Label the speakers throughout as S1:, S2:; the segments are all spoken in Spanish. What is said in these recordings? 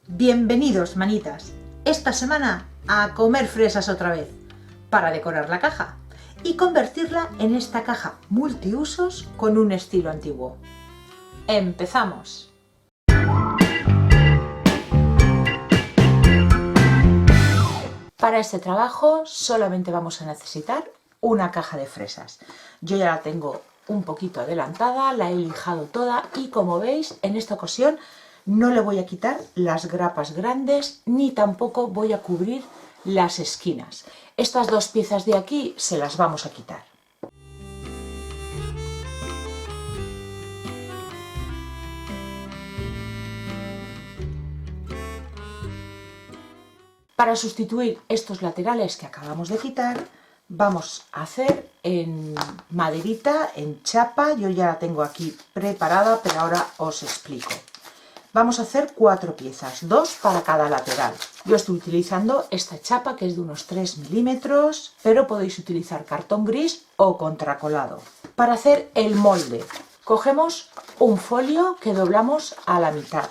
S1: Bienvenidos, manitas. Esta semana a comer fresas otra vez, para decorar la caja y convertirla en esta caja multiusos con un estilo antiguo. ¡Empezamos! Para este trabajo solamente vamos a necesitar una caja de fresas. Yo ya la tengo un poquito adelantada, la he lijado toda y como veis en esta ocasión no le voy a quitar las grapas grandes ni tampoco voy a cubrir las esquinas. Estas dos piezas de aquí se las vamos a quitar. Para sustituir estos laterales que acabamos de quitar, vamos a hacer en maderita, en chapa. Yo ya la tengo aquí preparada, pero ahora os explico. Vamos a hacer 4 piezas, 2 para cada lateral. Yo estoy utilizando esta chapa que es de unos 3 milímetros, pero podéis utilizar cartón gris o contracolado. Para hacer el molde, cogemos un folio que doblamos a la mitad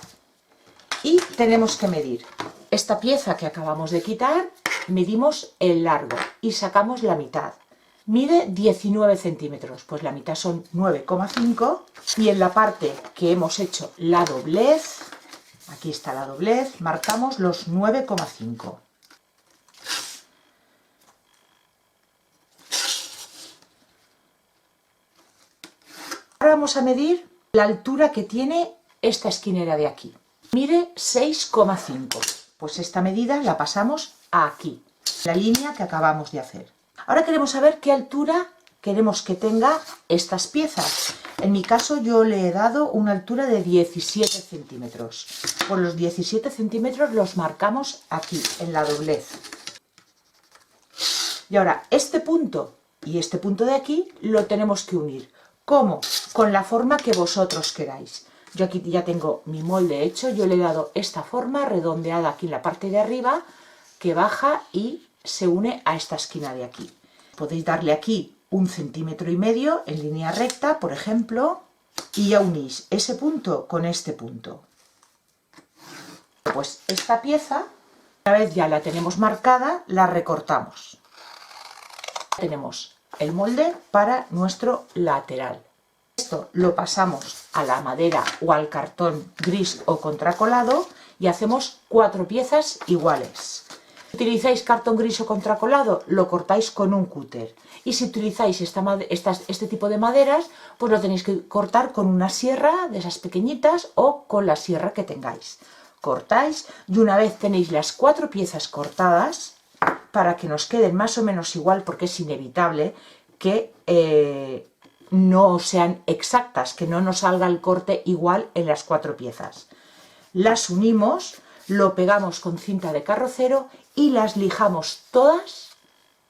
S1: y tenemos que medir. Esta pieza que acabamos de quitar, medimos el largo y sacamos la mitad. Mide 19 centímetros, pues la mitad son 9,5 y en la parte que hemos hecho la doblez, aquí está la doblez, marcamos los 9,5. Ahora vamos a medir la altura que tiene esta esquinera de aquí. Mide 6,5, pues esta medida la pasamos aquí, la línea que acabamos de hacer. Ahora queremos saber qué altura queremos que tenga estas piezas. En mi caso yo le he dado una altura de 17 centímetros. Por los 17 centímetros los marcamos aquí, en la doblez. Y ahora este punto y este punto de aquí lo tenemos que unir. ¿Cómo? Con la forma que vosotros queráis. Yo aquí ya tengo mi molde hecho, yo le he dado esta forma redondeada aquí en la parte de arriba, que baja y se une a esta esquina de aquí. Podéis darle aquí 1,5 centímetros en línea recta, por ejemplo, y ya unís ese punto con este punto. Pues esta pieza, una vez ya la tenemos marcada, la recortamos. Tenemos el molde para nuestro lateral. Esto lo pasamos a la madera o al cartón gris o contracolado y hacemos 4 piezas iguales. Si utilizáis cartón gris o contracolado, lo cortáis con un cúter. Y si utilizáis este tipo de maderas, pues lo tenéis que cortar con una sierra de esas pequeñitas o con la sierra que tengáis. Cortáis y una vez tenéis las 4 piezas cortadas, para que nos queden más o menos igual, porque es inevitable que no sean exactas, que no nos salga el corte igual en las 4 piezas. Las unimos, lo pegamos con cinta de carrocero y las lijamos todas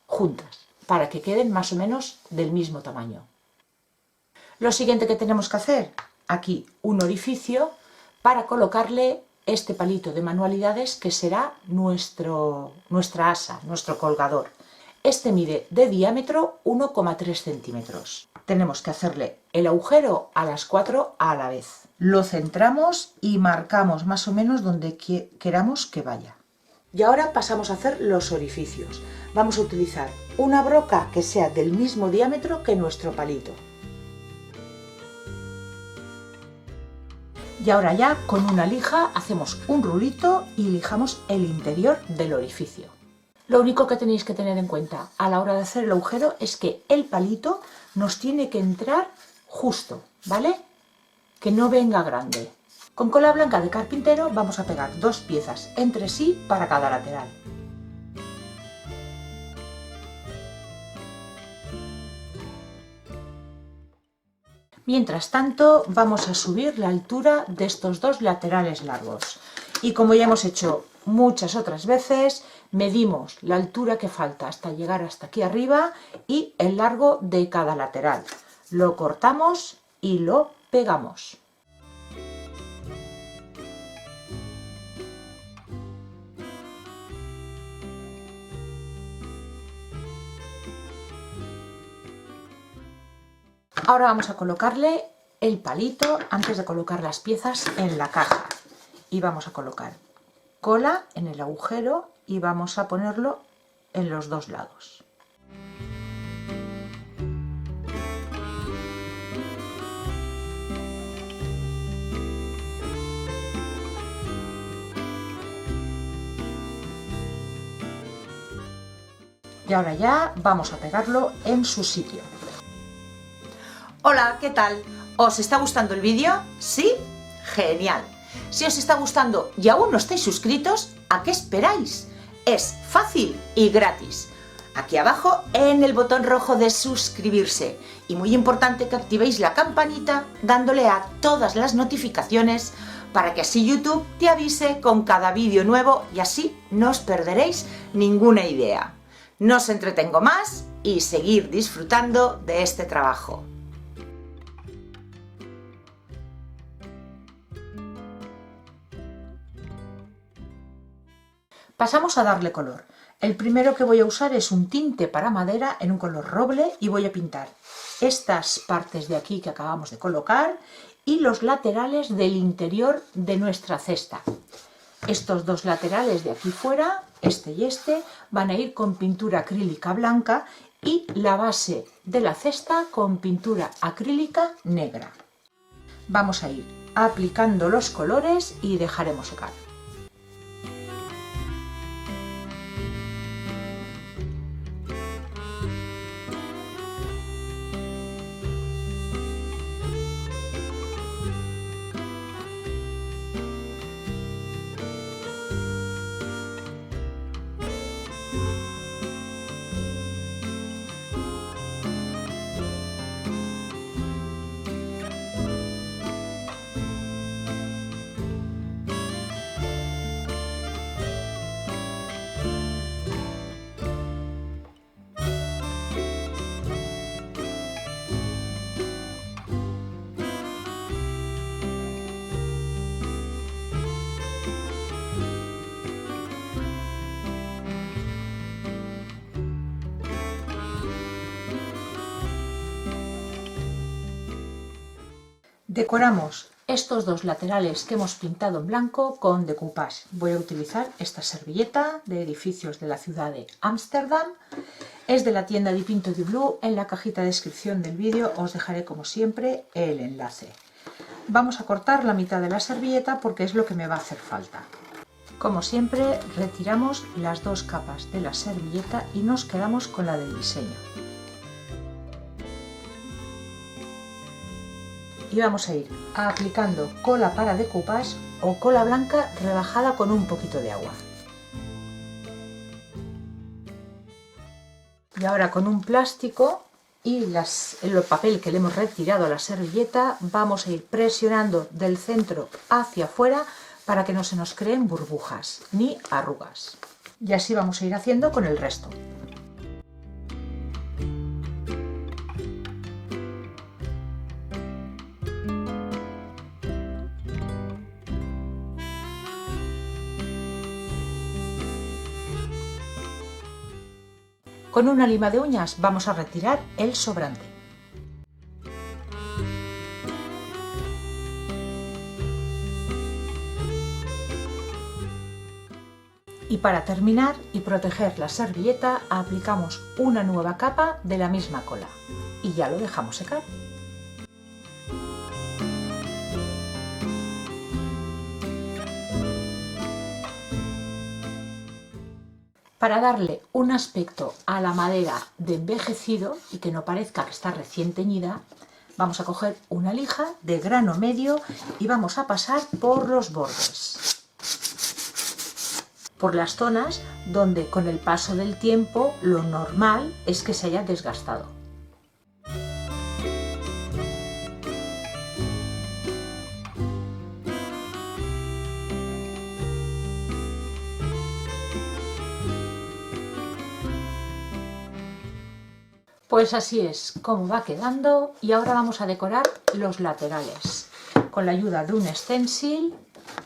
S1: juntas para que queden más o menos del mismo tamaño. Lo siguiente que tenemos que hacer, aquí un orificio para colocarle este palito de manualidades que será nuestra asa, nuestro colgador. Este mide de diámetro 1,3 centímetros. Tenemos que hacerle el agujero a las 4 a la vez. Lo centramos y marcamos más o menos donde queramos que vaya. Y ahora pasamos a hacer los orificios. Vamos a utilizar una broca que sea del mismo diámetro que nuestro palito. Y ahora ya con una lija hacemos un rulito y lijamos el interior del orificio. Lo único que tenéis que tener en cuenta a la hora de hacer el agujero es que el palito nos tiene que entrar justo, ¿vale? Que no venga grande. Con cola blanca de carpintero vamos a pegar 2 piezas entre sí para cada lateral. Mientras tanto vamos a subir la altura de estos 2 laterales largos. Y como ya hemos hecho muchas otras veces, medimos la altura que falta hasta llegar hasta aquí arriba y el largo de cada lateral. Lo cortamos y lo pegamos. Ahora vamos a colocarle el palito antes de colocar las piezas en la caja. Y vamos a colocar cola en el agujero y vamos a ponerlo en los dos lados. Y ahora ya vamos a pegarlo en su sitio. Hola, ¿qué tal? ¿Os está gustando el vídeo? ¿Sí? ¡Genial! Si os está gustando y aún no estáis suscritos, ¿a qué esperáis? Es fácil y gratis. Aquí abajo en el botón rojo de suscribirse. Y muy importante que activéis la campanita dándole a todas las notificaciones para que así YouTube te avise con cada vídeo nuevo y así no os perderéis ninguna idea. No os entretengo más y seguir disfrutando de este trabajo. Pasamos a darle color. El primero que voy a usar es un tinte para madera en un color roble y voy a pintar estas partes de aquí que acabamos de colocar y los laterales del interior de nuestra cesta. Estos dos laterales de aquí fuera, este y este, van a ir con pintura acrílica blanca y la base de la cesta con pintura acrílica negra. Vamos a ir aplicando los colores y dejaremos secar. Decoramos estos dos laterales que hemos pintado en blanco con decoupage. Voy a utilizar esta servilleta de edificios de la ciudad de Ámsterdam. Es de la tienda Dipinto di Blu. En la cajita de descripción del vídeo os dejaré como siempre el enlace. Vamos a cortar la mitad de la servilleta porque es lo que me va a hacer falta. Como siempre, retiramos las dos capas de la servilleta y nos quedamos con la del diseño. Y vamos a ir aplicando cola para decoupage o cola blanca rebajada con un poquito de agua. Y ahora con un plástico y el papel que le hemos retirado a la servilleta vamos a ir presionando del centro hacia afuera para que no se nos creen burbujas ni arrugas. Y así vamos a ir haciendo con el resto. Con una lima de uñas vamos a retirar el sobrante. Y para terminar y proteger la servilleta aplicamos una nueva capa de la misma cola y ya lo dejamos secar. Para darle un aspecto a la madera de envejecido y que no parezca que está recién teñida, vamos a coger una lija de grano medio y vamos a pasar por los bordes, por las zonas donde con el paso del tiempo lo normal es que se haya desgastado. Pues así es como va quedando y ahora vamos a decorar los laterales con la ayuda de un stencil,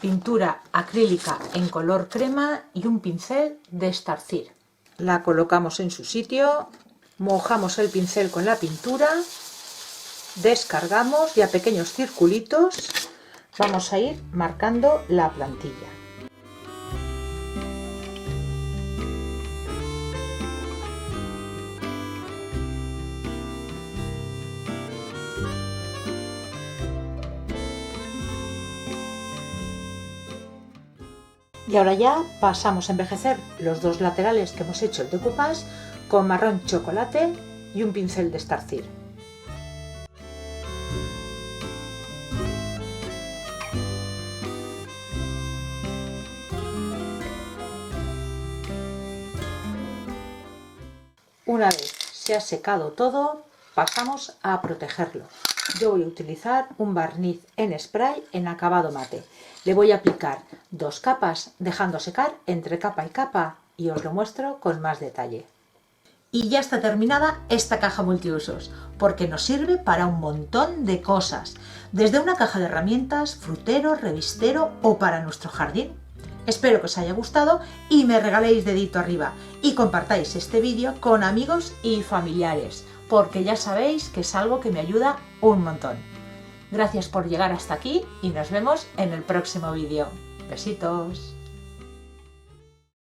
S1: pintura acrílica en color crema y un pincel de estarcir. La colocamos en su sitio, mojamos el pincel con la pintura, descargamos y a pequeños circulitos vamos a ir marcando la plantilla. Y ahora ya pasamos a envejecer los dos laterales que hemos hecho el decoupage con marrón chocolate y un pincel de estarcir. Una vez se ha secado todo, pasamos a protegerlo. Yo voy a utilizar un barniz en spray en acabado mate. Le voy a aplicar 2 capas, dejando secar entre capa y capa, y os lo muestro con más detalle. Y ya está terminada esta caja multiusos, porque nos sirve para un montón de cosas, desde una caja de herramientas, frutero, revistero o para nuestro jardín. Espero que os haya gustado y me regaléis dedito arriba y compartáis este vídeo con amigos y familiares, porque ya sabéis que es algo que me ayuda un montón. Gracias por llegar hasta aquí y nos vemos en el próximo vídeo. Besitos.